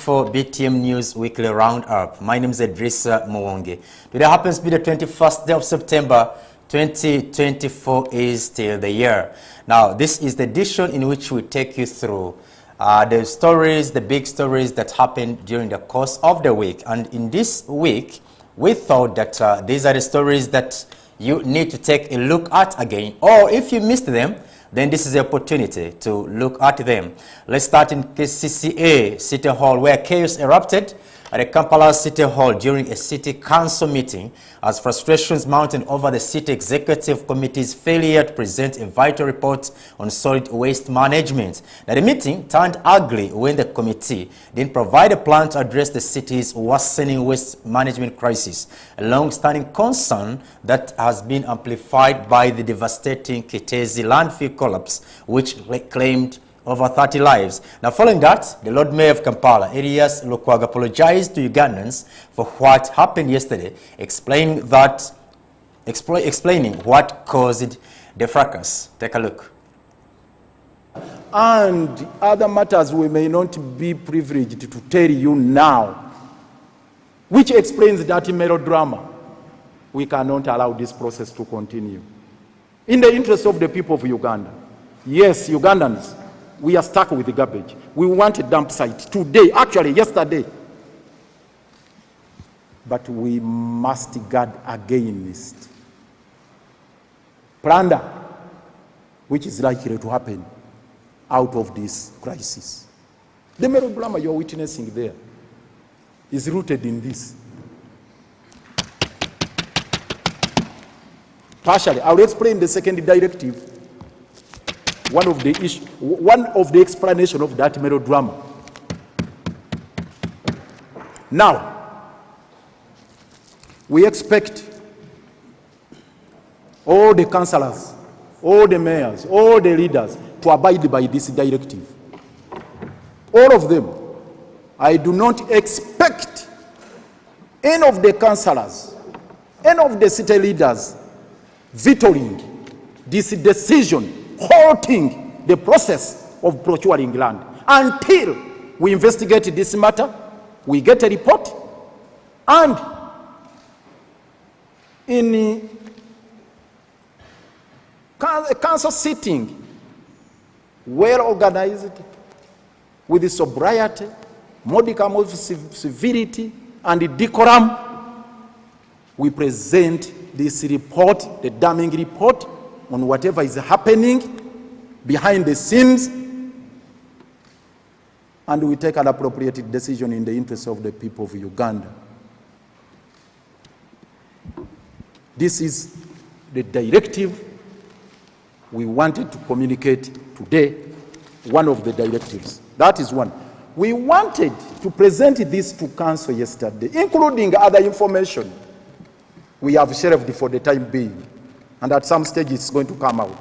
for BTM News Weekly Roundup. My name is Idrissa Mwonge. Today happens to be the 21st day of September 2024 is still the year. Now, this is the edition in which we take you through the big stories that happened during the course of the week. And in this week, we thought that these are the stories that you need to take a look at again. Or if you missed them, then this is the opportunity to look at them. Let's start in KCCA City Hall, where chaos erupted at the Kampala City Hall during a city council meeting as frustrations mounted over the city executive committee's failure to present a vital report on solid waste management. Now, the meeting turned ugly when the committee didn't provide a plan to address the city's worsening waste management crisis, a long-standing concern that has been amplified by the devastating Kitezi landfill collapse, which claimed over 30 lives. Now, following that, the Lord Mayor of Kampala, Elias Lukwago, apologized to Ugandans for what happened yesterday, explaining what caused the fracas. Take a look. And other matters we may not be privileged to tell you now, which explains that melodrama. We cannot allow this process to continue. In the interest of the people of Uganda, yes, Ugandans, we are stuck with the garbage. We want a dump site today, actually yesterday. But we must guard against plunder, which is likely to happen out of this crisis. The melodrama you're witnessing there is rooted in this. Partially, I'll explain the second directive. One of the explanation of that melodrama. Now, we expect all the councillors, all the mayors, all the leaders to abide by this directive. All of them. I do not expect any of the councillors, any of the city leaders vetoing this decision, halting the process of procuring land until we investigate this matter, we get a report, and in a council sitting, well organized, with the sobriety, modicum of civility, and decorum, we present this report, the damning report, on whatever is happening behind the scenes, and we take an appropriate decision in the interest of the people of Uganda. This is the directive we wanted to communicate today, one of the directives. That is one. We wanted to present this to council yesterday, including other information we have shelved for the time being, and at some stage it's going to come out.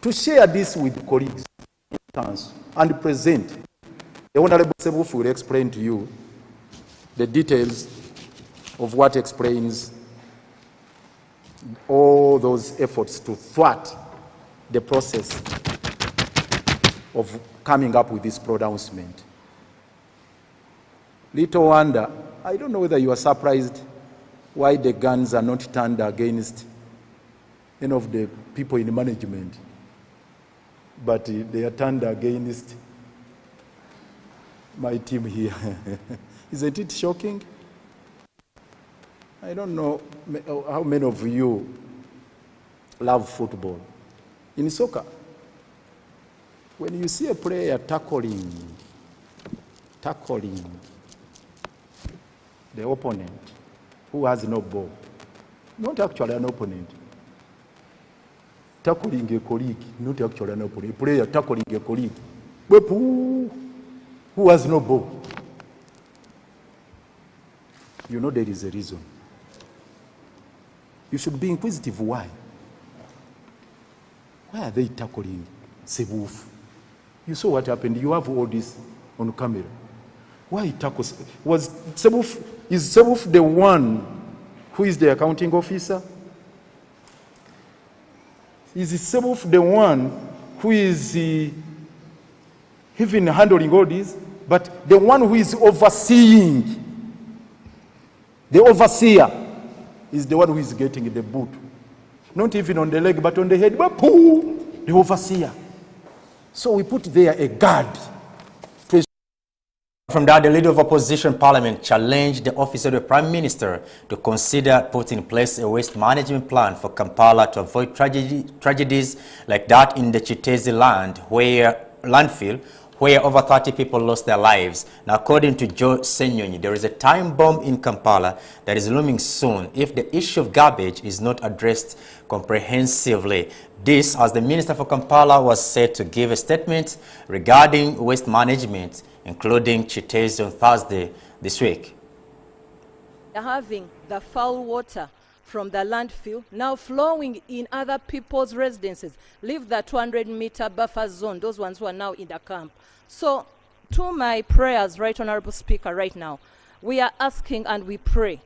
To share this with colleagues in council and present. The Honorable Sebuf will explain to you the details of what explains all those efforts to thwart the process of coming up with this pronouncement. Little wonder, I don't know whether you are surprised why the guns are not turned against any of the people in management, but they are turned against my team here. Isn't it shocking? I don't know how many of you love football. In soccer, when you see a player tackling the opponent who has no ball, not actually an opponent, tackling a colleague, not actually an opponent, a player tackling a colleague who has no ball, you know there is a reason. You should be inquisitive. Why? Why are they tackling Sebuf? You saw what happened. You have all this on camera. Why tackle? Is Sebuf the one who is the accounting officer? Is Sebuf the one who is even handling all this? but the one who is overseeing, the overseer, is the one who is getting the boot. Not even on the leg, but on the head. But the overseer. So we put there a guard. From that, the leader of opposition parliament challenged the office of the Prime Minister to consider putting in place a waste management plan for Kampala to avoid tragedies like that in the Chitezi landfill, where over 30 people lost their lives. Now, according to Joe Senyonyi, there is a time bomb in Kampala that is looming soon if the issue of garbage is not addressed comprehensively. This, as the Minister for Kampala was said to give a statement regarding waste management, including Chitezi on Thursday this week. Having the foul water from the landfill now flowing in other people's residences, leave the 200-meter buffer zone, those ones who are now in the camp. So, to my prayers, Right Honorable Speaker, right now, we are asking and we pray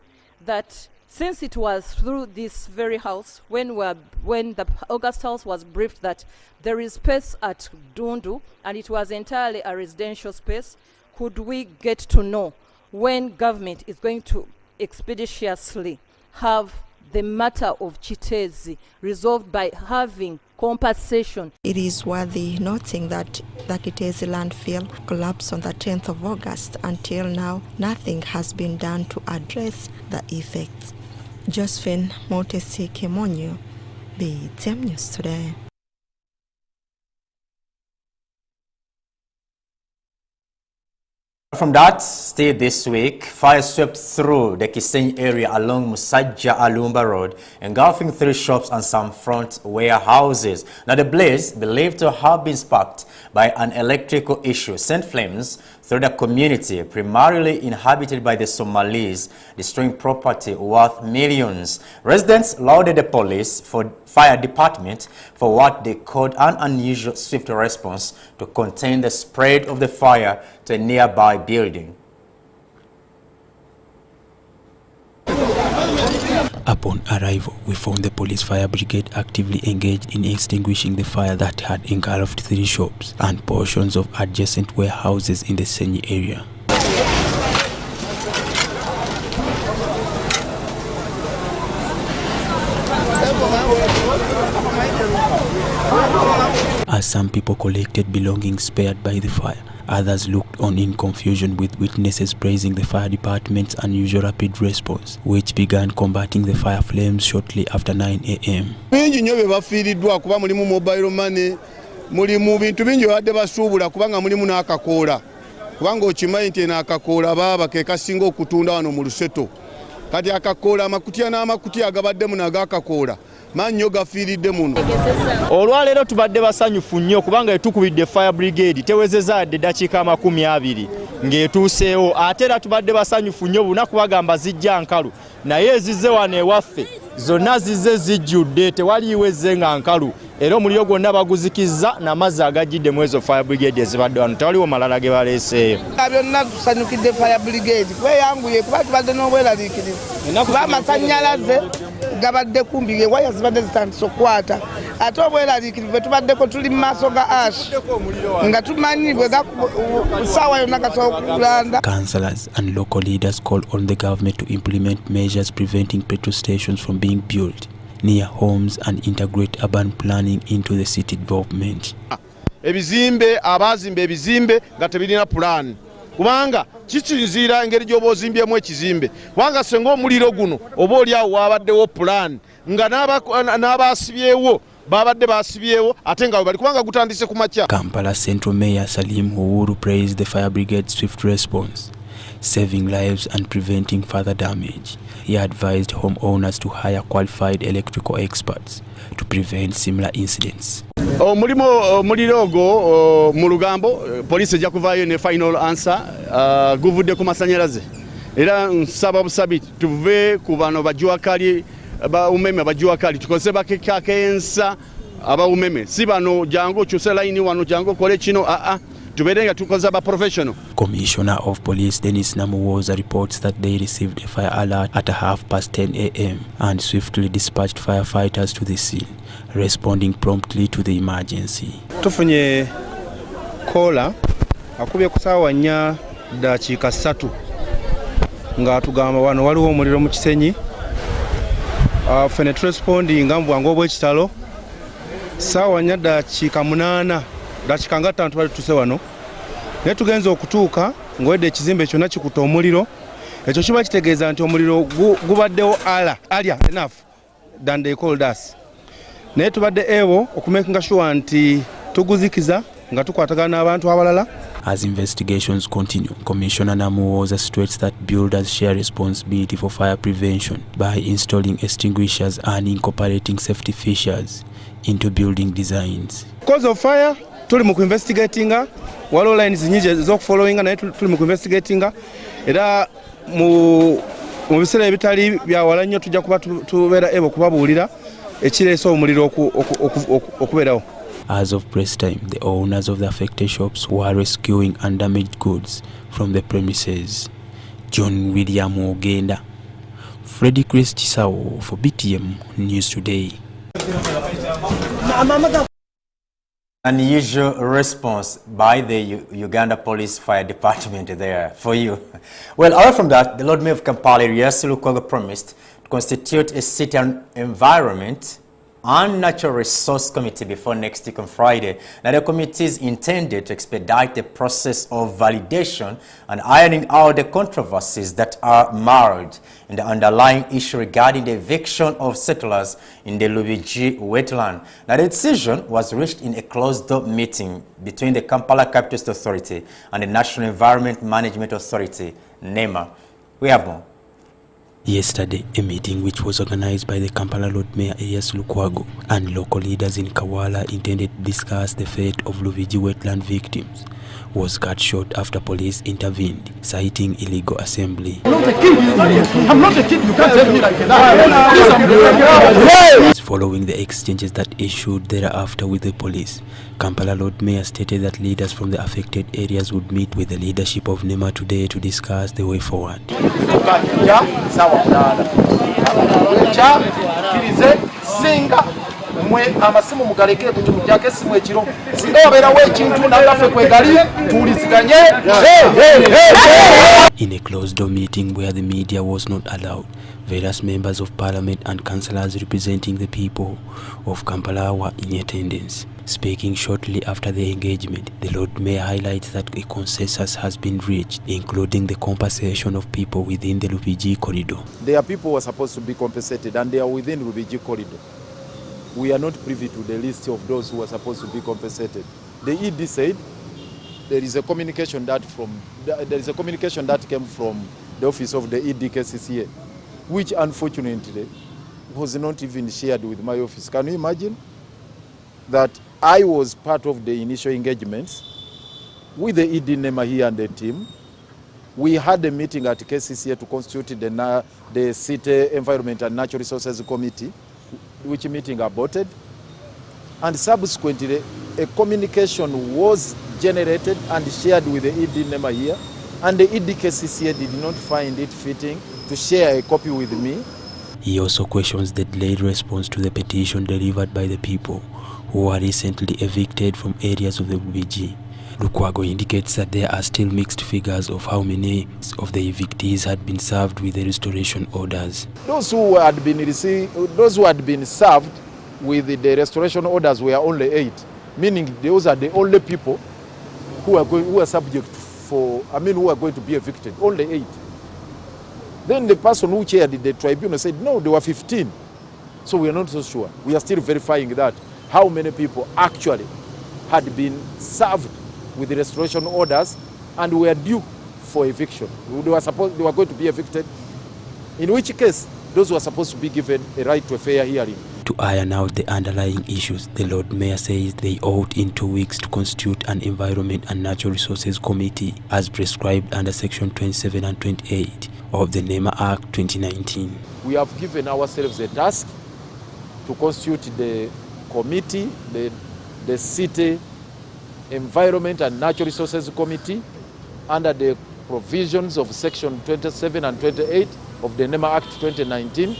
that since it was through this very house, when the August House was briefed that there is space at Dundu, and it was entirely a residential space, could we get to know when government is going to expeditiously have the matter of Chitezi resolved by having compensation? It is worthy noting that the Chitezi landfill collapsed on the 10th of August. Until now, nothing has been done to address the effects. Josephine Motesi Kemonyo, BTM News Today. From that, still this week, fire swept through the Kisenyi area along Musajja Alumba Road, engulfing 3 shops and some front warehouses. Now, the blaze, believed to have been sparked by an electrical issue, sent flames through the community, primarily inhabited by the Somalis, destroying property worth millions. Residents lauded the police for fire department for what they called an unusual swift response to contain the spread of the fire to a nearby building. Upon arrival, we found the police fire brigade actively engaged in extinguishing the fire that had engulfed 3 shops and portions of adjacent warehouses in the Senyi area. As some people collected belongings spared by the fire, others looked on in confusion, with witnesses praising the fire department's unusual rapid response, which began combating the fire flames shortly after 9 a.m. Bingi nnyo bye bafiiriddwa kuba mulimu mobile money, mulimu bintu bingi badde basuubula kubanga mulimu n'akakoola. Kubanga okimanyi nti n'akakoola baaba ke kasinga okutunda wano mu Luseto. Kati akakoola amakutiya n'amakutiya agabaddemu n'agakakoola mannyo gafiiridde muno. Olwaleero tubadde basanyufu nnyo kubanga etukubidde fire brigade tewezezza dde dakiika 20 ng'etuuseewo, ate era tubadde basanyufu nnyo bunaku bagamba zijja nkalu, naye ezizze wano ewaffe zonna zizze zijjudde, tewaliiwo ezze nga nkalu, era omuliro gwonna baguzikizza n'amazzi agajjidde mu ezo fire brigade ezibadde wano, tewaliwo malala ge baleeseeyo. Byonna tusanyukidde fire brigade kweyanguye kuba tubadde n'obweraliikirivu kuba amasannyalaze gabadde kumbi waya zibadde zitandise okukwata, ate obweraliikirivu tubaddeko tuli mu maaso ga ash nga tumanyi bwe ssaawa yonna gasobola okulanda. Councillors and local leaders called on the government to implement measures preventing petrol stations from being built near homes and integrate urban planning into the city development. Ebizimbe abazimbe ebizimbe nga tebirina plan, kubanga kikinzira engeri gy'oba ozimbyemu ekizimbe, kubanga senga omuliro guno oba oliawo wabaddewo plan nga n'abasibyewo babadde basibyewo ate nga bali kubanga gutandise ku makya. Kampala Central Mayor Salim Uhuru praised the fire brigade's swift response, saving lives and preventing further damage. He advised homeowners to hire qualified electrical experts to prevent similar incidents. Omuliro ogwo mu lugambo poliisi ejja kuvaayo ne final answer guvudde ku masanyalaze, era nsaba busabi tuve ku bano bajuakali umeme bajuakali tukozese bakekakensa umeme si bano jango kyuse line wano jango kole kino tuberenga tukoza ba professional. Commissioner of Police Dennis Namuwoza reports that they received a fire alert at 10:30 a.m. and swiftly dispatched firefighters to the scene, responding promptly to the emergency. Tufunye kola akubye ku ssaawa 4:03 nga tugamba wano waliwo omuliro mu Kisenyi. Fene turespondinga mu bwangu obw'ekitalo ssaawa 4:08 dakiika nga 5 bali tuse wano naye tugenza okutuuka ng'owedde ekizimbe kyonna kikuta omuliro. Ekyo kiba kitegeeza nti omuliro gubaddewo earlier enough than they called us. Naye tubadde ebo okumakinga sure nti tuguzikiza nga tukwatagana n'abantu abalala. As investigations continue, Commissioner Namuwoza states that builders share responsibility for fire prevention by installing extinguishers and incorporating safety features into building designs. Cause of fire, tuli mu investigatinga, waliwo lines nyingi ez'okufollowinga naye tuli mu investigatinga era mu biseera ebitali byawala nnyo tujja kuba tubeera ebo kubabuulira ekireese omuliro okubeerawo. As of press time, the owners of the affected shops were rescuing undamaged goods from the premises. John William Ogenda, Freddie Chris Chisawo for BTM News Today. Unusual response by the Uganda Police Fire Department there for you. Well, away from that, the Lord Mayor of Kampala, Erias Lukwago, promised to constitute a city environment and Natural Resource Committee before next week on Friday. Now, the committee is intended to expedite the process of validation and ironing out the controversies that are marred in the underlying issue regarding the eviction of settlers in the Lubigi wetland. Now, the decision was reached in a closed-door meeting between the Kampala Capital State Authority and the National Environment Management Authority, NEMA. We have more. Yesterday, a meeting which was organized by the Kampala Lord Mayor Erias Lukwago and local leaders in Kawala intended to discuss the fate of Lubigi wetland victims was cut short after police intervened, citing illegal assembly. I'm not a kid. You can't tell me like that. Following the exchanges that issued thereafter with the police, Kampala Lord Mayor stated that leaders from the affected areas would meet with the leadership of NEMA today to discuss the way forward. In a closed-door meeting where the media was not allowed, various members of parliament and councillors representing the people of Kampala were in attendance. Speaking shortly after the engagement, the Lord Mayor highlights that a consensus has been reached, including the compensation of people within the Lubigi corridor. Their people were supposed to be compensated and they are within Lubigi corridor. We are not privy to the list of those who are supposed to be compensated. The ED said there is a communication that came from the office of the ED KCCA, which unfortunately was not even shared with my office. Can you imagine that I was part of the initial engagements with the ED NEMA here and the team? We had a meeting at KCCA to constitute the City Environment and Natural Resources Committee, which meeting aborted, and subsequently a communication was generated and shared with the ED NEMA here, and the ED KCCA did not find it fitting to share a copy with me. He also questions the delayed response to the petition delivered by the people who were recently evicted from areas of the Lubigi. Lukwago indicates that there are still mixed figures of how many of the evictees had been served with the restoration orders. Those who had been served with the restoration orders were only 8, meaning those are the only people who are going to be evicted. Only 8. Then the person who chaired the tribunal said no, there were 15. So we are not so sure. We are still verifying that how many people actually had been served with the restoration orders and were due for eviction. They were going to be evicted, in which case those were supposed to be given a right to a fair hearing. To iron out the underlying issues, the Lord Mayor says they ought in 2 weeks to constitute an Environment and Natural Resources Committee as prescribed under Section 27 and 28 of the NEMA Act 2019. We have given ourselves a task to constitute the committee, the City Environment and Natural Resources Committee, under the provisions of Section 27 and 28 of the NEMA Act 2019,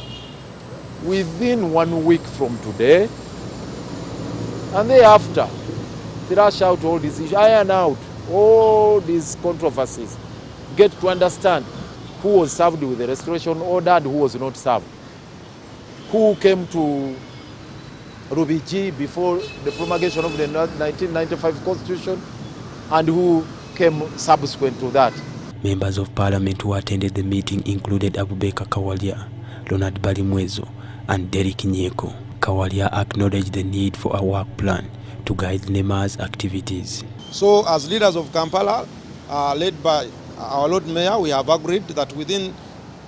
within 1 week from today, and thereafter thrash out all these issues, iron out all these controversies, get to understand who was served with the restoration order and who was not served. Who came to Rubiji before the promulgation of the 1995 Constitution and who came subsequent to that. Members of Parliament who attended the meeting included Abubakar Kawalia, Leonard Balimwezo, and Derek Nyeko. Kawalia acknowledged the need for a work plan to guide NEMA's activities. So as leaders of Kampala, led by our Lord Mayor, we have agreed that within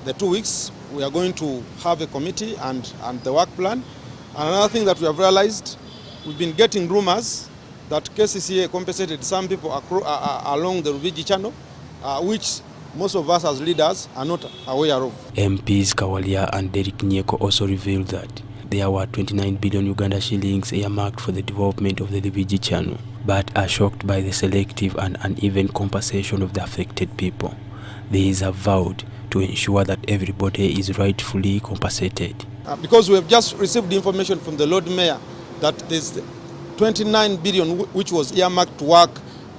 the 2 weeks we are going to have a committee and the work plan. And another thing that we have realized, we've been getting rumors that KCCA compensated some people along the Rubiji channel, which most of us as leaders are not aware of. MPs Kawalia and Derek Nyeko also revealed that there were 29 billion Uganda shillings earmarked for the development of the Rubiji channel, but are shocked by the selective and uneven compensation of the affected people. These have vowed to ensure that everybody is rightfully compensated. Because we have just received information from the Lord Mayor that there's 29 billion which was earmarked to work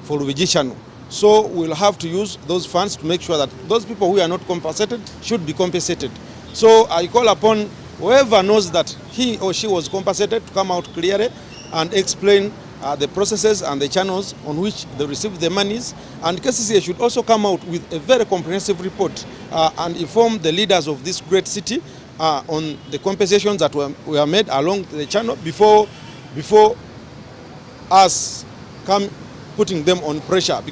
for Rubiji channel. So we'll have to use those funds to make sure that those people who are not compensated should be compensated. So I call upon whoever knows that he or she was compensated to come out clearly and explain the processes and the channels on which they received the monies. And KCCA should also come out with a very comprehensive report and inform the leaders of this great city on the compensations that were made along the channel before us putting them on pressure.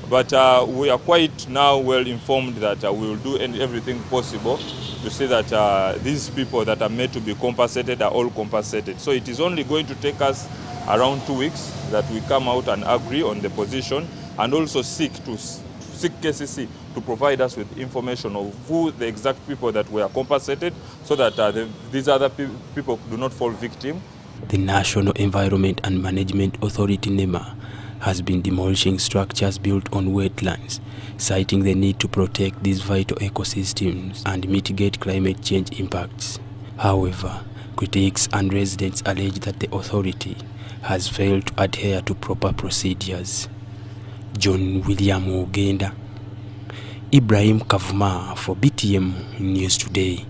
But we are quite now well informed that we will do everything possible to see that these people that are made to be compensated are all compensated. So it is only going to take us around 2 weeks that we come out and agree on the position, and also seek KCC to provide us with information of who the exact people that were compensated, so that these other people do not fall victim. The National Environment and Management Authority NEMA has been demolishing structures built on wetlands, citing the need to protect these vital ecosystems and mitigate climate change impacts. However, critics and residents allege that the authority has failed to adhere to proper procedures. John William Ogenda, Ibrahim Kavuma for BTM News Today.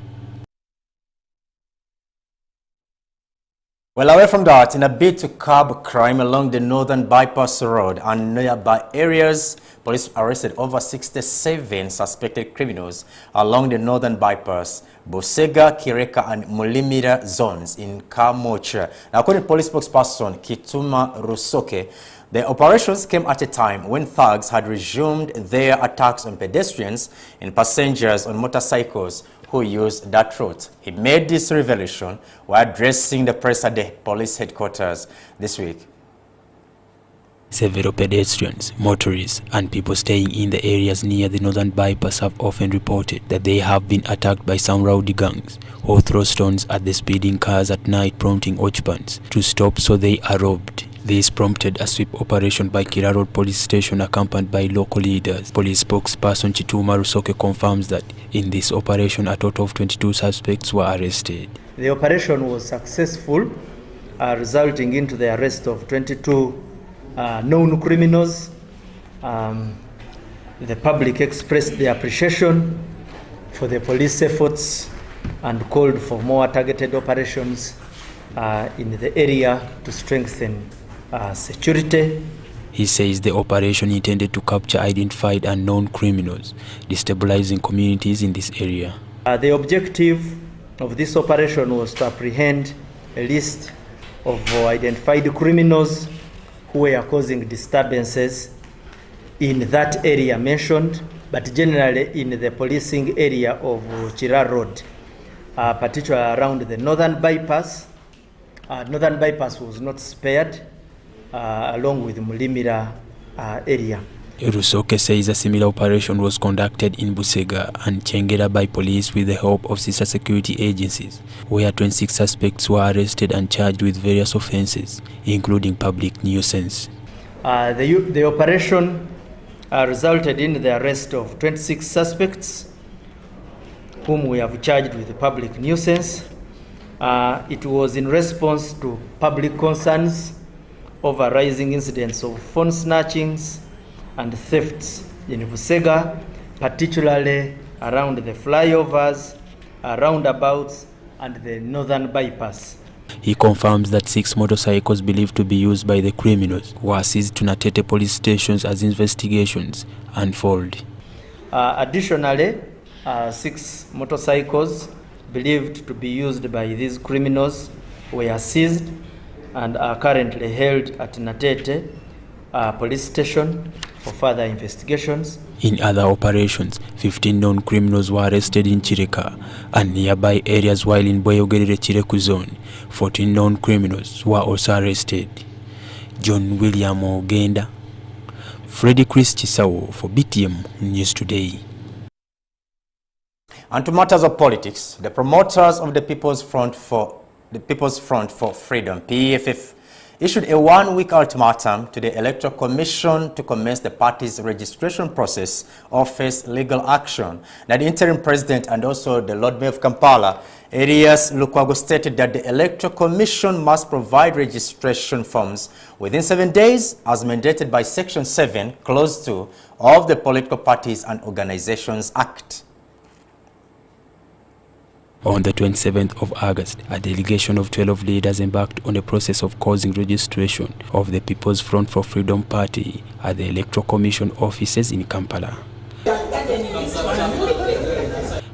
Well, away from that, in a bid to curb crime along the Northern Bypass Road and nearby areas, police arrested over 67 suspected criminals along the Northern Bypass, Busega, Kireka and Mulimira zones in Kamocha. Now, according to police spokesperson Kituma Rusoke, the operations came at a time when thugs had resumed their attacks on pedestrians and passengers on motorcycles who used that route. He made this revelation while addressing the press at the police headquarters this week. Several pedestrians, motorists, and people staying in the areas near the Northern Bypass have often reported that they have been attacked by some rowdy gangs who throw stones at the speeding cars at night, prompting occupants to stop so they are robbed. This prompted a sweep operation by Kira Road Police Station accompanied by local leaders. Police spokesperson Chituma Rusoke confirms that in this operation a total of 22 suspects were arrested. The operation was successful, resulting into the arrest of 22 known criminals. The public expressed their appreciation for the police efforts and called for more targeted operations in the area to strengthen security. He says the operation intended to capture identified and known criminals, destabilizing communities in this area. The objective of this operation was to apprehend a list of identified criminals who were causing disturbances in that area mentioned, but generally in the policing area of Chira Road, particularly around the Northern Bypass. Northern Bypass was not spared, along with Mulimira area. Rusoke says a similar operation was conducted in Busega and Chengera by police with the help of sister security agencies, where 26 suspects were arrested and charged with various offenses, including public nuisance. The operation resulted in the arrest of 26 suspects, whom we have charged with public nuisance. It was in response to public concerns over rising incidents of phone snatchings and thefts in Busega, particularly around the flyovers, roundabouts, and the northern bypass. He confirms that 6 motorcycles believed to be used by the criminals were seized to Natete police stations as investigations unfold. Additionally, 6 motorcycles believed to be used by these criminals were seized and are currently held at Natete police station for further investigations. In other operations, 15 known criminals were arrested in Chireka and nearby areas, while in Boyogerere Chireku zone, 14 known criminals were also arrested. John William Ogenda, Freddy Chris Chisawo for BTM News Today. And to matters of politics, the promoters of the People's Front for Freedom, PFF, issued a 1-week ultimatum to the Electoral Commission to commence the party's registration process or face legal action. Now, the interim president and also the Lord Mayor of Kampala, Erias Lukwago, stated that the Electoral Commission must provide registration forms within 7 days as mandated by Section 7, Clause 2 of the Political Parties and Organizations Act. On the 27th of August, a delegation of 12 leaders embarked on the process of causing registration of the People's Front for Freedom Party at the Electoral Commission offices in Kampala.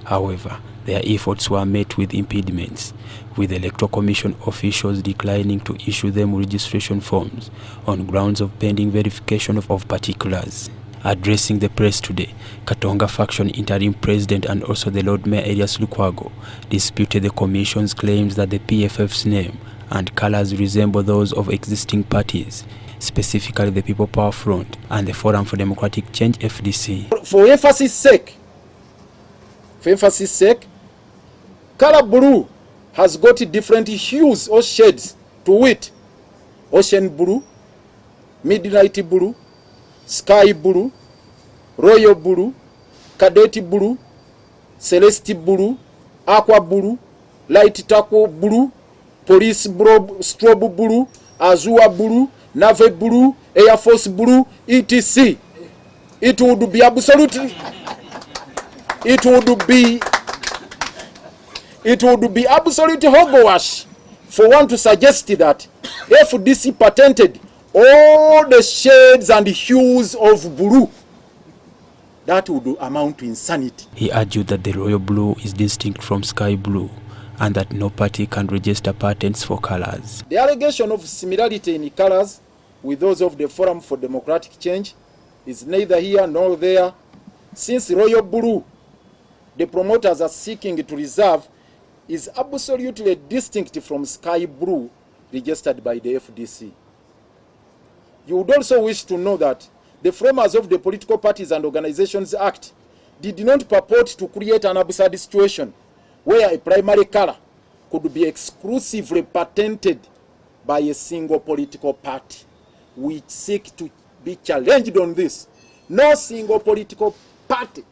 However, their efforts were met with impediments, with the Electoral Commission officials declining to issue them registration forms on grounds of pending verification of particulars. Addressing the press today, Katonga faction interim president and also the Lord Mayor Erias Lukwago disputed the commission's claims that the PFF's name and colors resemble those of existing parties, specifically the People Power Front and the Forum for Democratic Change FDC. For emphasis sake, color blue has got different hues or shades to it: ocean blue, midnight blue, sky blue, royal blue, cadet blue, celeste blue, aqua blue, light taco blue, police strobe blue, azure blue, navy blue, air force blue, etc. It would be absolutely hogwash for one to suggest that FDC patented all the shades and hues of blue. That would amount to insanity. He argued that the royal blue is distinct from sky blue and that no party can register patents for colors. The allegation of similarity in colors with those of the Forum for Democratic Change is neither here nor there, since royal blue the promoters are seeking to reserve is absolutely distinct from sky blue registered by the FDC. You would also wish to know that the framers of the Political Parties and Organizations Act did not purport to create an absurd situation where a primary color could be exclusively patented by a single political party. We seek to be challenged on this. No single political party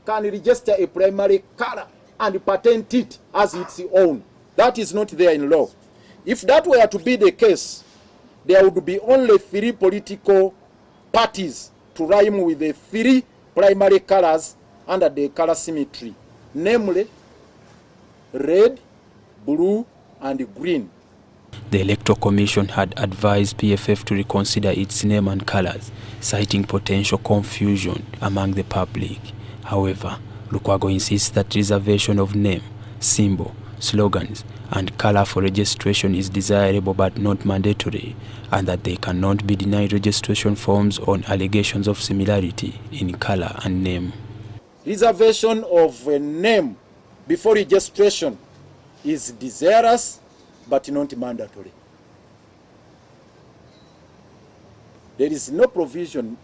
can register a primary color and patent it as its own. That is not there in law. If that were to be the case, there would be only 3 political parties to rhyme with the 3 primary colors under the color symmetry, namely red, blue, and green. The Electoral Commission had advised PFF to reconsider its name and colors, citing potential confusion among the public. However, Lukwago insists that reservation of name, symbol, slogans, and color for registration is desirable but not mandatory, and that they cannot be denied registration forms on allegations of similarity in color and name. Reservation of a name before registration is desirous but not mandatory. There is no provision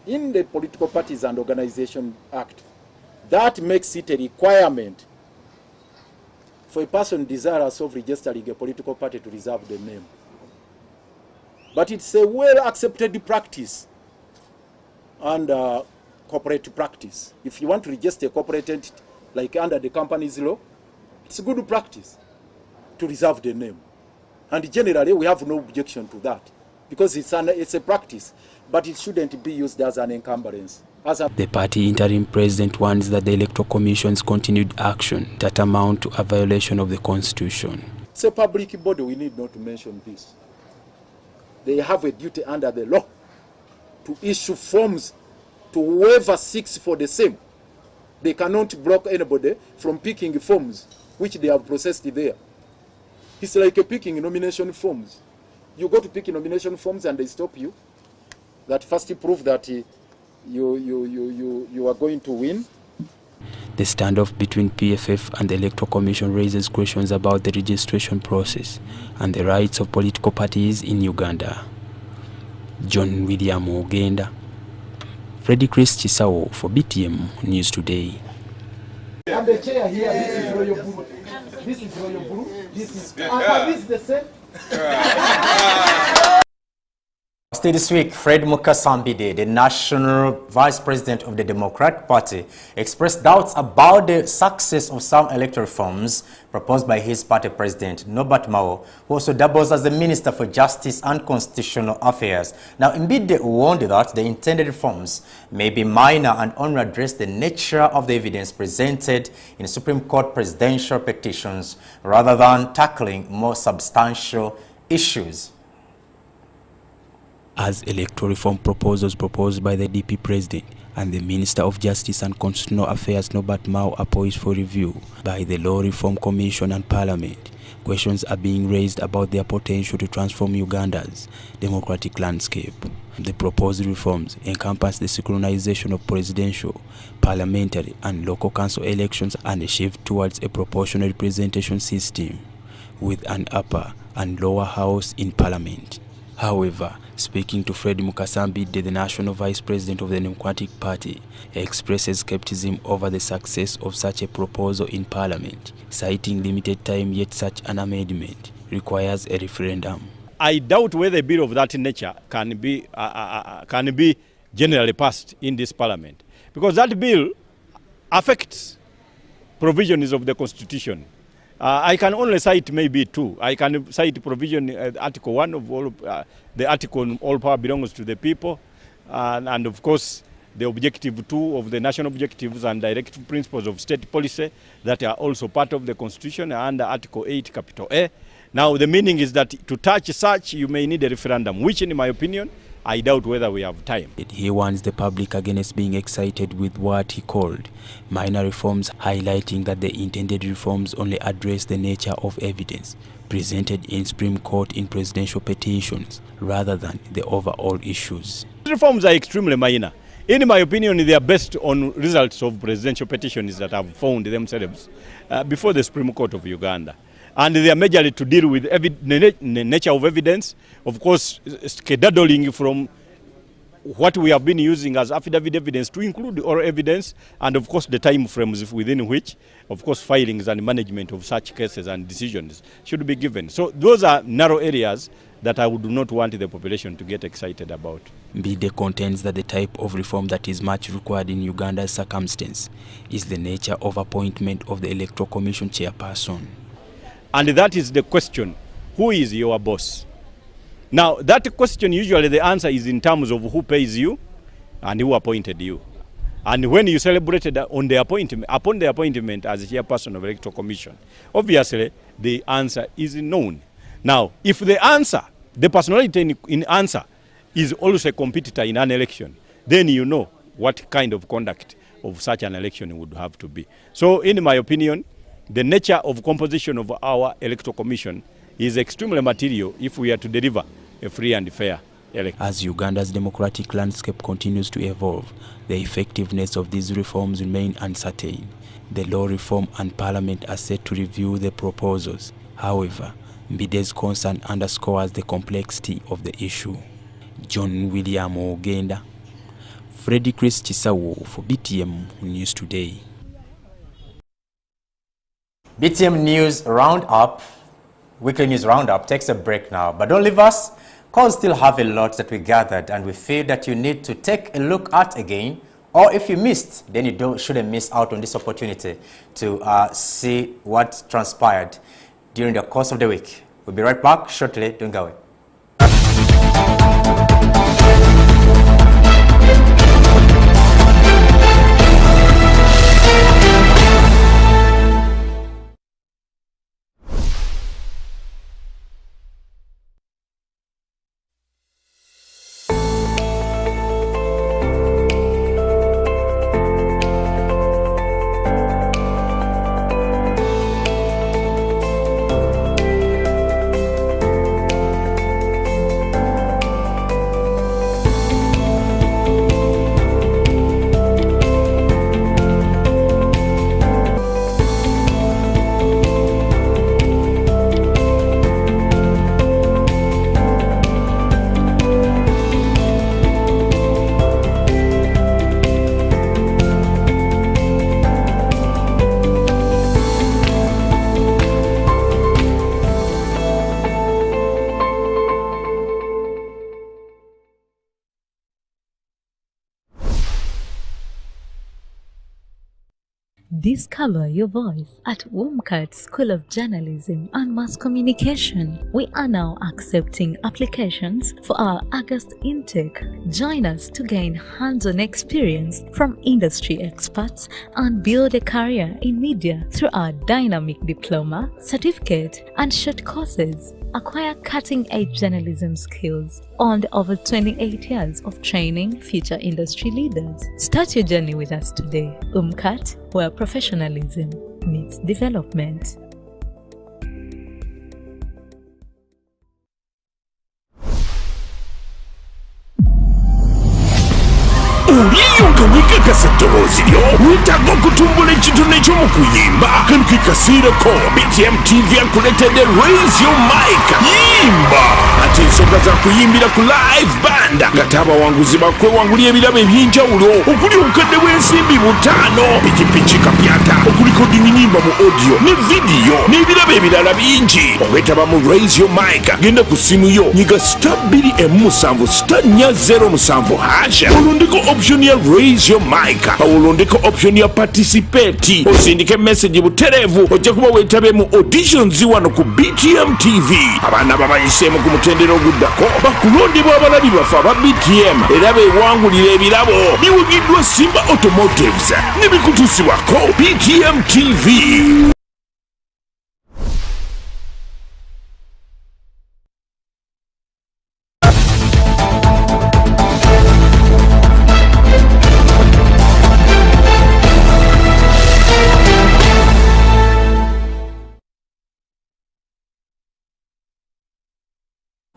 in the Political Parties and Organization Act that makes it a requirement for a person desirous of registering a political party to reserve the name. But it's a well-accepted practice and corporate practice. If you want to register a corporate entity, like under the company's law, it's a good practice to reserve the name. And generally, we have no objection to that, because it's a practice, but it shouldn't be used as an encumbrance. The party interim president warns that the Electoral Commission's continued action that amount to a violation of the Constitution. It's a public body, we need not to mention this. They have a duty under the law to issue forms to whoever seeks for the same. They cannot block anybody from picking forms which they have processed there. It's like picking nomination forms. You go to pick nomination forms and they stop you. That first prove that you are going to win. The standoff between PFF and the Electoral Commission raises questions about the registration process and the rights of political parties in Uganda. John William Ogenda, Freddie Chris Chisawo for BTM News Today. And the chair here, this is Royal Blue. This is Royal Blue. This is the same. This week, Fred Mukasambide, the National Vice President of the Democratic Party, expressed doubts about the success of some electoral reforms proposed by his party president, Norbert Mao, who also doubles as the Minister for Justice and Constitutional Affairs. Now, Mbide warned that the intended reforms may be minor and only address the nature of the evidence presented in Supreme Court presidential petitions rather than tackling more substantial issues. As electoral reform proposals proposed by the DP President and the Minister of Justice and Constitutional Affairs Norbert Mao are poised for review by the Law Reform Commission and Parliament, questions are being raised about their potential to transform Uganda's democratic landscape. The proposed reforms encompass the synchronization of presidential, parliamentary and local council elections and a shift towards a proportional representation system with an upper and lower house in Parliament. However, speaking to Fred Mukasambide, the National Vice President of the Democratic Party, expresses skepticism over the success of such a proposal in Parliament, citing limited time, yet such an amendment requires a referendum. I doubt whether a bill of that nature can be generally passed in this Parliament, because that bill affects provisions of the Constitution. I can only cite maybe two. I can cite provision Article 1 of all, the article on all power belongs to the people, and of course the objective 2 of the national objectives and directive principles of state policy that are also part of the Constitution under Article 8 capital A. Now the meaning is that to touch such you may need a referendum, which in my opinion I doubt whether we have time. He warns the public against being excited with what he called minor reforms, highlighting that the intended reforms only address the nature of evidence presented in Supreme Court in presidential petitions rather than the overall issues. Reforms are extremely minor. In my opinion, they are based on results of presidential petitions that have found themselves before the Supreme Court of Uganda. And they are majorly to deal with the nature of evidence, of course, skedaddling from what we have been using as affidavit evidence to include oral evidence, and of course the time frames within which, of course, filings and management of such cases and decisions should be given. So those are narrow areas that I would not want the population to get excited about. Mbide contends that the type of reform that is much required in Uganda's circumstance is the nature of appointment of the Electoral Commission chairperson. And that is the question, who is your boss? Now, that question, usually the answer is in terms of who pays you and who appointed you. And when you celebrated on the appointment, upon the appointment as chairperson of the Electoral Commission, obviously the answer is known. Now, if the answer, the personality in answer is also a competitor in an election, then you know what kind of conduct of such an election would have to be. So, in my opinion, the nature of composition of our Electoral Commission is extremely material if we are to deliver a free and fair election. As Uganda's democratic landscape continues to evolve, the effectiveness of these reforms remain uncertain. The Law Reform and Parliament are set to review the proposals. However, Mbide's concern underscores the complexity of the issue. John William Ogenda, Freddie Chris Chisawo for BTM News Today. BTM News Roundup, Weekly News Roundup takes a break now, but don't leave us, because we still have a lot that we gathered and we feel that you need to take a look at again, or if you missed, then you shouldn't miss out on this opportunity to see what transpired during the course of the week. We'll be right back shortly. Don't go away. Discover your voice at WOMCAT School of Journalism and Mass Communication. We are now accepting applications for our August intake. Join us to gain hands-on experience from industry experts and build a career in media through our dynamic diploma, certificate, and short courses. Acquire cutting-edge journalism skills on over 28 years of training future industry leaders. Start your journey with us today. WOMCAT, where professionalism meets development. Uliyunga wikakasa ddoboozi lyo wetaaga okutumbula ekitone ky'omu kuyimba kano kikasiireko BTM TV akuleetedde Raise Your Mic yimba ate ensonga za kuyimbira ku live band nga abawanguzi bakwewangulira ebirabo eby'enjawulo okuli obukadde bw'ensimbi 5 pikipiki kapyata okulikodinga nyimba mu audio ne vidiyo n'ebirabo ebirala bingi obwetaba mu Raise Your Mic genda ku simu yo nyiga *247*407# olondeko option ya Raise Your Mic olondeko option ya Participate osindike message buterevu ojja kuba weetabe mu auditions wano ku BTM TV abaana babayiseemu ku mutendera oguddako bakulondebwa abalabi bafe aba BTM era beewangulira ebirabo biwugiddwa Simba Automotives ne bikutuusibwako BTM TV.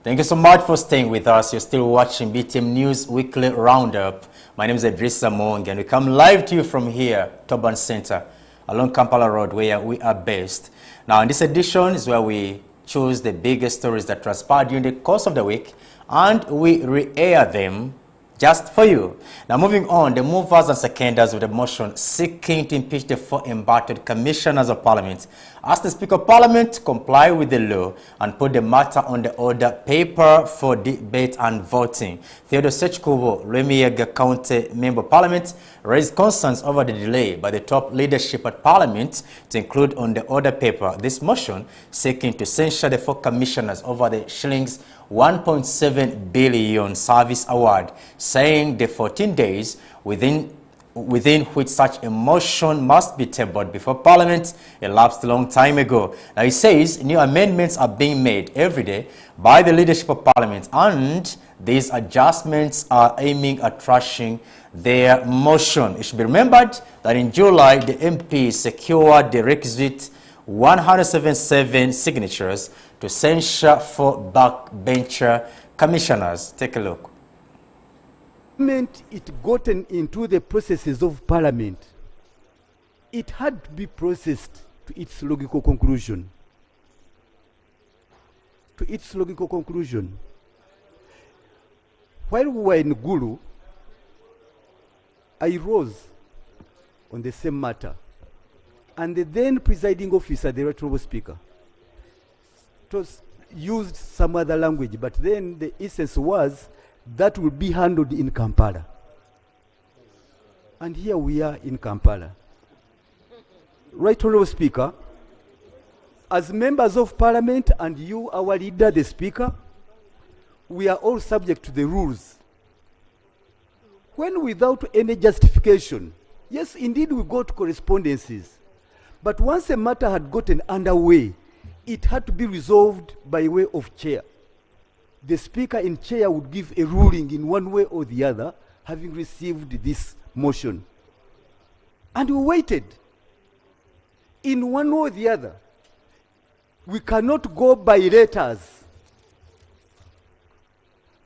Thank you so much for staying with us. You're still watching BTM News Weekly Roundup. My name is Idrissa Mwonge, and we come live to you from here, Turban Center, along Kampala Road, where we are based. Now, in this edition is where we choose the biggest stories that transpired during the course of the week, and we re-air them just for you. Now, moving on, the movers and seconders of the motion seeking to impeach the 4 embattled commissioners of Parliament asked the Speaker of Parliament to comply with the law and put the matter on the order paper for debate and voting. Theodore Sechkubo, Remiega County Member of Parliament, raised concerns over the delay by the top leadership at Parliament to include on the order paper this motion seeking to censure the 4 commissioners over the shillings 1.7 billion service award, saying the 14 days within which such a motion must be tabled before Parliament elapsed a long time ago. Now, he says new amendments are being made every day by the leadership of Parliament, and these adjustments are aiming at trashing their motion. It should be remembered that in July, the MP secured the requisite 177 signatures to censure 4 backbencher commissioners. Take a look. It gotten into the processes of Parliament, it had to be processed to its logical conclusion. While we were in Gulu, I rose on the same matter, and the then presiding officer, the Honorable Speaker, used some other language, but then the essence was that will be handled in Kampala. And here we are in Kampala. Right, Honorable Speaker, as members of Parliament and you, our leader, the Speaker, we are all subject to the rules. When without any justification, yes, indeed we got correspondences, but once a matter had gotten underway, it had to be resolved by way of chair. The speaker in chair would give a ruling in one way or the other, having received this motion. And we waited. In one way or the other, we cannot go by letters.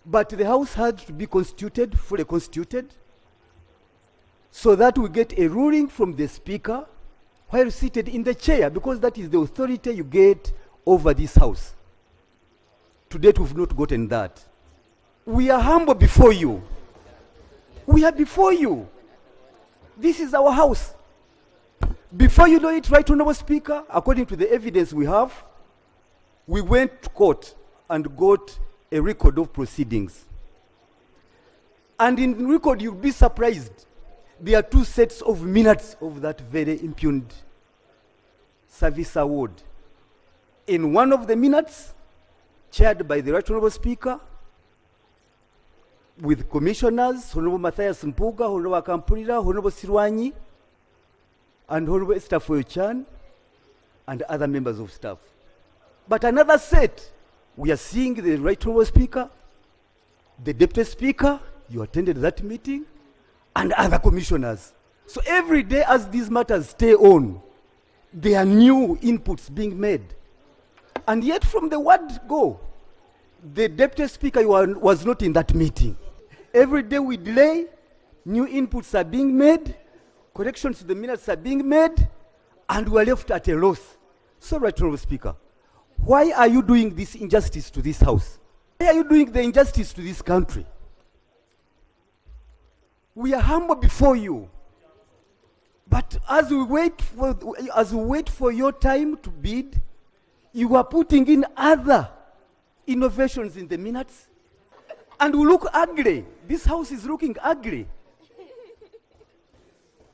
But the House had to be constituted, fully constituted, so that we get a ruling from the speaker while seated in the chair, because that is the authority you get over this House. To date, we've not gotten that. We are humble before you. We are before you. This is our House. Before you know it, Right Honorable Speaker, according to the evidence we have, we went to court and got a record of proceedings. And in the record, you'll be surprised. There are 2 sets of minutes of that very impugned service award. In one of the minutes, chaired by the Right Honorable Speaker, with commissioners, Honorable Matthias Mpuga, Honorable Kampulira, Honorable Sirwanyi, and Honorable Esther Foyochan, and other members of staff. But another set, we are seeing the Right Honorable Speaker, the Deputy Speaker, you attended that meeting, and other commissioners. So every day as these matters stay on, there are new inputs being made. And yet from the word go, the Deputy Speaker was not in that meeting. Every day we delay, new inputs are being made, corrections to the minutes are being made, and we are left at a loss. So, Right Honorable Speaker, why are you doing this injustice to this House? Why are you doing the injustice to this country? We are humble before you. But as we wait for your time to bid, you are putting in other innovations in the minutes, and we look ugly. This House is looking ugly.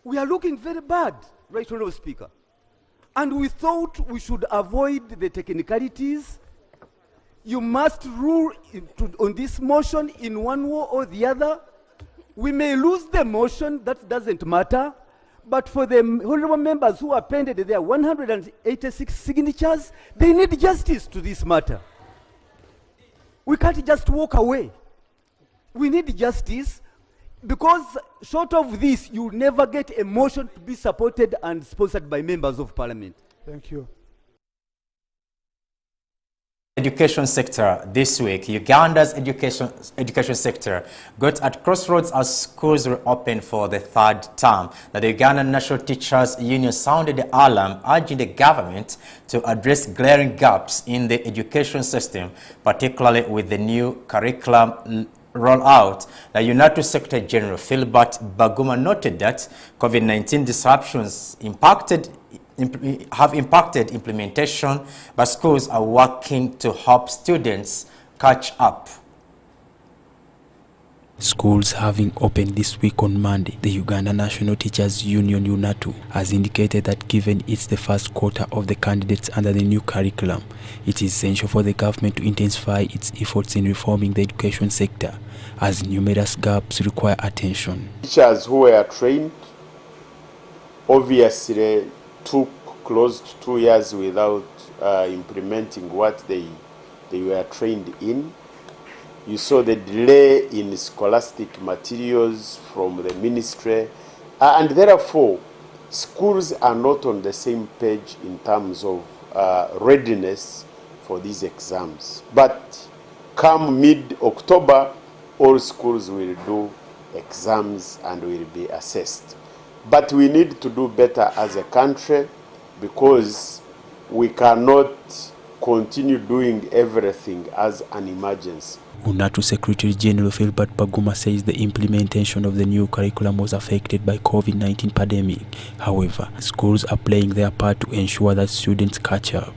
We are looking very bad, Right Honorable Speaker. And we thought we should avoid the technicalities. You must rule on this motion in one way or the other. We may lose the motion, that doesn't matter. But for the honorable members who appended their 186 signatures, they need justice to this matter. We can't just walk away. We need justice, because short of this, you'll never get a motion to be supported and sponsored by members of parliament. Thank you. Education sector this week. Uganda's education sector got at crossroads as schools reopened for the 3rd term. The Ugandan National Teachers Union sounded the alarm, urging the government to address glaring gaps in the education system, particularly with the new curriculum rollout. The UNATU Secretary General Philbert Baguma noted that COVID-19 disruptions have impacted implementation, but schools are working to help students catch up. Schools having opened this week on Monday, the Uganda National Teachers Union UNATU has indicated that given it's the first quarter of the candidates under the new curriculum, it is essential for the government to intensify its efforts in reforming the education sector, as numerous gaps require attention. Teachers who were trained obviously took close to 2 years without implementing what they were trained in. You saw the delay in scholastic materials from the ministry, and therefore schools are not on the same page in terms of readiness for these exams. But come mid-October, all schools will do exams and will be assessed. But we need to do better as a country, because we cannot continue doing everything as an emergency. UNATU Secretary General Philbert Baguma says the implementation of the new curriculum was affected by COVID-19 pandemic. However, schools are playing their part to ensure that students catch up.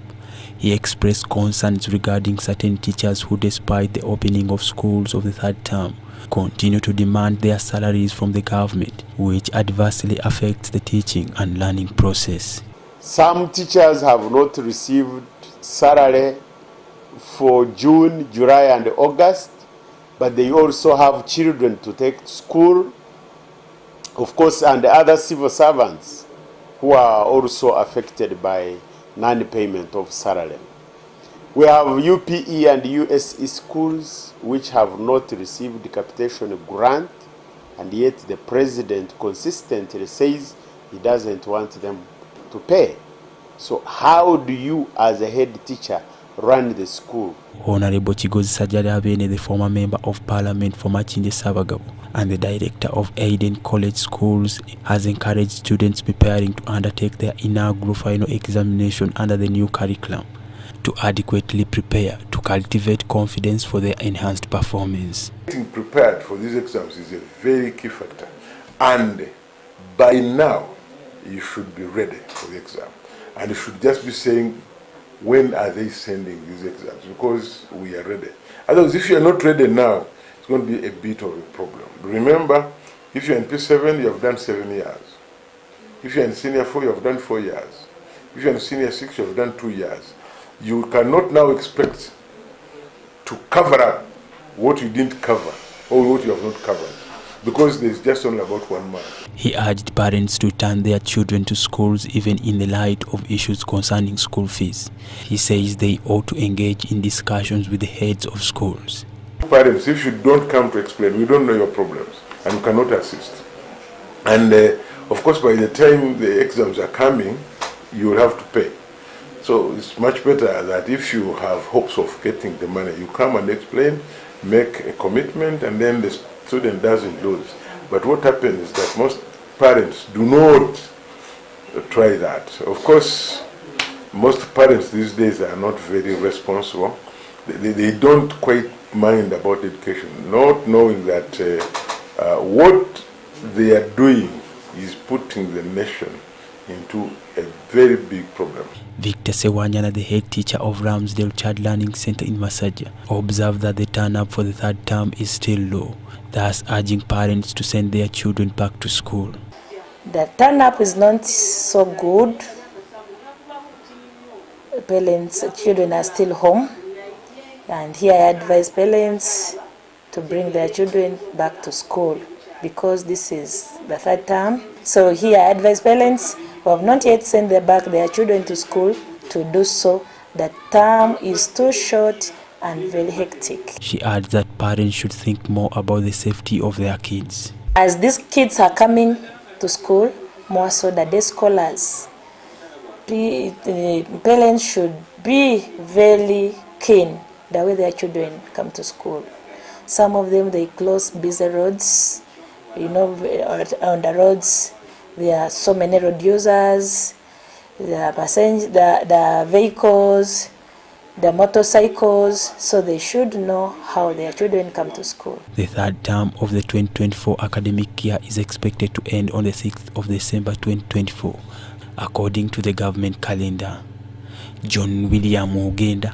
He expressed concerns regarding certain teachers who, despite the opening of schools of the 3rd term, continue to demand their salaries from the government, which adversely affects the teaching and learning process. Some teachers have not received salary for June, July and August, but they also have children to take to school, of course, and other civil servants who are also affected by non-payment of salary. We have UPE and USE schools which have not received the capitation grant, and yet the president consistently says he doesn't want them to pay. So how do you, as a head teacher, run the school? Honorable Chigozi Sajjadabene, the former member of parliament for Machinje Sabagabo and the director of Aiden College Schools, has encouraged students preparing to undertake their inaugural final examination under the new curriculum to adequately prepare to cultivate confidence for their enhanced performance. Getting prepared for these exams is a very key factor, and by now you should be ready for the exam, and you should just be saying, when are they sending these exams? Because we are ready. Otherwise, if you are not ready now, it's going to be a bit of a problem. Remember, if you're in P7, you have done 7 years. If you're in Senior 4, you have done 4 years. If you're in Senior 6, you have done 2 years. You cannot now expect to cover up what you didn't cover or what you have not covered, because there's just only about 1 month. He urged parents to turn their children to schools even in the light of issues concerning school fees. He says they ought to engage in discussions with the heads of schools. Parents, if you don't come to explain, we don't know your problems and you cannot assist. And of course, by the time the exams are coming, you will have to pay. So it's much better that if you have hopes of getting the money, you come and explain, make a commitment, and then the student doesn't lose. But what happens is that most parents do not try that. Of course, most parents these days are not very responsible. They don't quite mind about education, not knowing that what they are doing is putting the nation into a very big problem. Victor Sewanyana, the head teacher of Ramsdale Child Learning Center in Massaja, observed that the turn-up for the third term is still low, thus urging parents to send their children back to school. The turn-up is not so good. Children are still home, and here I advise parents to bring their children back to school because this is the third term. So here I advise parents who have not yet sent their children to school to do so. The term is too short and very hectic. She adds that parents should think more about the safety of their kids. As these kids are coming to school, more so the day scholars, parents should be very keen the way their children come to school. Some of them, they close busy roads, on the roads. There are so many road users, the vehicles, the motorcycles, so they should know how their children come to school. The third term of the 2024 academic year is expected to end on the 6th of December 2024, according to the government calendar. John William Ogenda,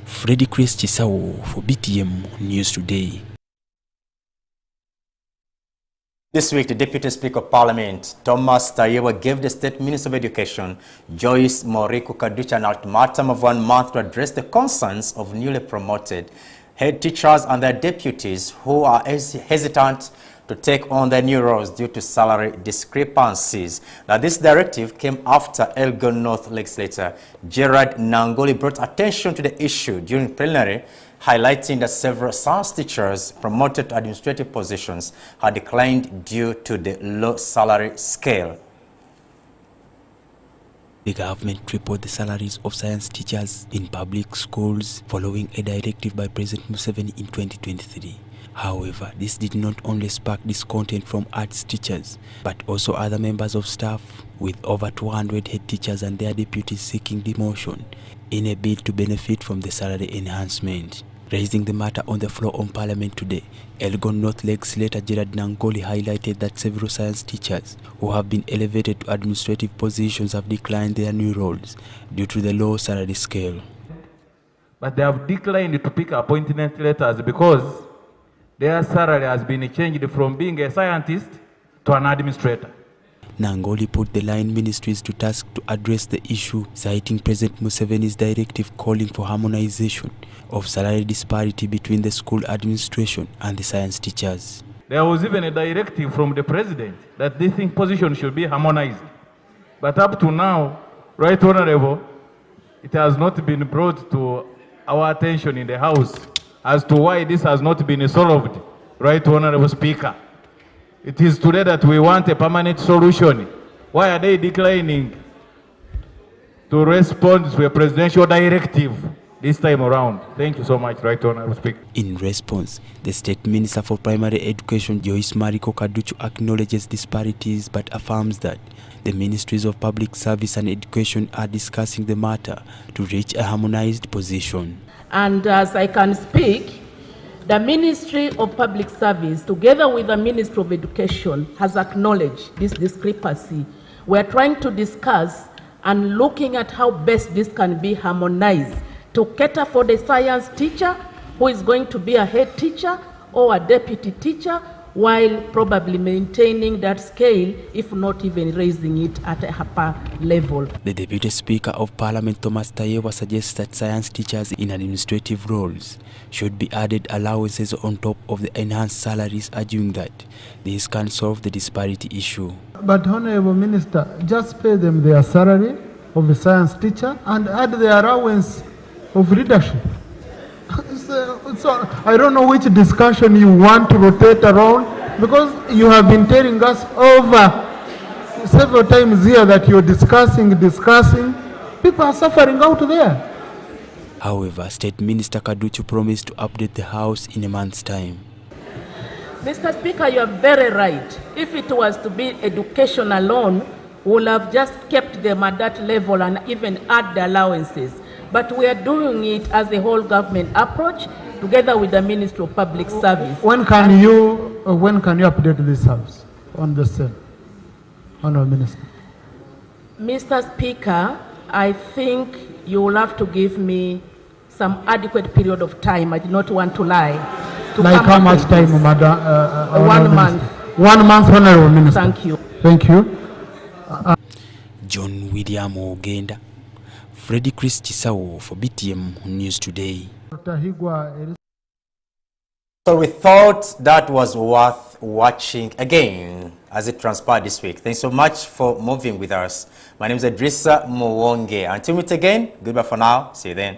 Freddy Chris Chisawo for BTM News Today. This week, the Deputy Speaker of Parliament, Thomas Tayewa, gave the State Minister of Education, Joyce Moriku Kaducha, an ultimatum of 1 month to address the concerns of newly promoted head teachers and their deputies who are hesitant to take on their new roles due to salary discrepancies. Now, this directive came after Elgon North legislator Gerard Nangoli brought attention to the issue during plenary, highlighting that several science teachers promoted to administrative positions had declined due to the low salary scale. The government tripled the salaries of science teachers in public schools following a directive by President Museveni in 2023. However, this did not only spark discontent from arts teachers, but also other members of staff, with over 200 head teachers and their deputies seeking demotion in a bid to benefit from the salary enhancement. Raising the matter on the floor of Parliament today, Elgon North legislator Gerard Nangoli highlighted that several science teachers who have been elevated to administrative positions have declined their new roles due to the low salary scale. But they have declined to pick appointment letters because their salary has been changed from being a scientist to an administrator. Nangoli put the line ministries to task to address the issue, citing President Museveni's directive calling for harmonization of salary disparity between the school administration and the science teachers. There was even a directive from the president that this position should be harmonized. But up to now, Right Honorable, it has not been brought to our attention in the House as to why this has not been solved, Right Honorable Speaker. It is today that we want a permanent solution. Why are they declining to respond to a presidential directive this time around? Thank you so much, Right Honorable Speaker. In response, the State Minister for Primary Education, Joyce Mariko Kaduchu, acknowledges disparities but affirms that the Ministries of Public Service and Education are discussing the matter to reach a harmonized position. And as I can speak, the Ministry of Public Service, together with the Ministry of Education, has acknowledged this discrepancy. We are trying to discuss and looking at how best this can be harmonized to cater for the science teacher who is going to be a head teacher or a deputy teacher, while probably maintaining that scale, if not even raising it at a upper level. The Deputy Speaker of Parliament, Thomas Tayewa, suggests that science teachers in administrative roles should be added allowances on top of the enhanced salaries, arguing that this can solve the disparity issue. But Honorable Minister, just pay them their salary of a science teacher and add the allowance of leadership. So I don't know which discussion you want to rotate around, because you have been telling us over several times here that you're discussing. People are suffering out there. However, State Minister Kaduchu promised to update the House in a month's time. Mr. Speaker, you are very right. If it was to be education alone, we would have just kept them at that level and even add the allowances. But we are doing it as a whole government approach together with the Ministry of Public Service. When can you update this House on the same, Honourable Minister? Mr. Speaker, I think you will have to give me some adequate period of time. I do not want to lie. Like how much time, Madam? 1 month. 1 month, Honourable Minister. Thank you. Thank you. John William Ogenda, Freddy Chris Chisawo for BTM News Today. So we thought that was worth watching again as it transpired this week. Thanks so much for moving with us. My name is Idrissa Muwonge. Until we meet again, goodbye for now. See you then.